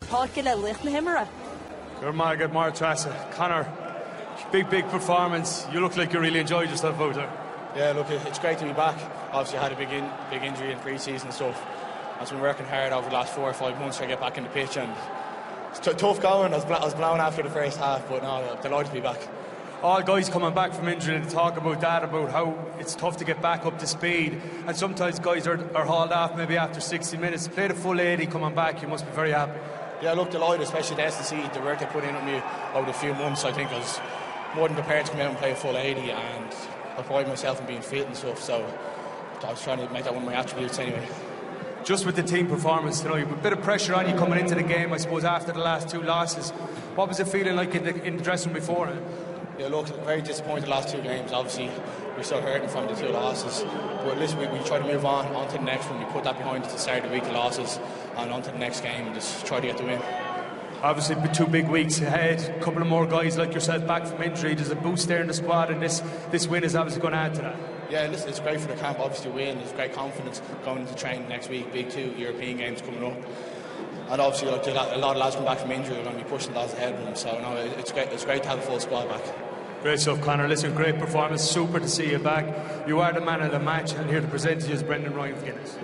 Páirce le Laoch na hImeartha. Good morning, good morning, Trasa. Conor, big performance. You look like you really enjoyed yourself out there. Yeah, look, it's great to be back. Obviously, I had a big injury in pre-season and stuff. I've been working hard over the last 4 or 5 months to get back in the pitch, and it's tough going. I was blown after the first half, but no, I'm delighted to be back. All guys coming back from injury to talk about that, about how it's tough to get back up to speed, and sometimes guys are hauled off maybe after 60 minutes. Played a full 80 coming back, you must be very happy. Yeah, look, delighted, especially the SNC, the work they put in with me over the few months. I think I was more than prepared to come out and play a full 80, and I pride myself in being fit and stuff, so I was trying to make that one of my attributes anyway. Just with the team performance tonight, a bit of pressure on you coming into the game, I suppose, after the last 2 losses. What was it feeling like in the dressing room before? Yeah, look, very disappointed the last 2 games. Obviously, we're still hurting from the 2 losses. But listen, we try to move on to the next one. We put that behind us to start the week of losses and on to the next game and just try to get the win. Obviously, 2 big weeks ahead. A couple of more guys like yourself back from injury. There's a boost there in the squad, and this win is obviously going to add to that. Yeah, listen, it's great for the camp, obviously, to win. There's great confidence going into training next week. Big 2 European games coming up. And obviously, like, a lot of lads come back from injury. They're going to be pushing lads ahead of them. So, no, it's great to have a full squad back. Great stuff, Conor. Listen, great performance. Super to see you back. You are the man of the match, and here to present to you is Brendan Ryan of Guinness.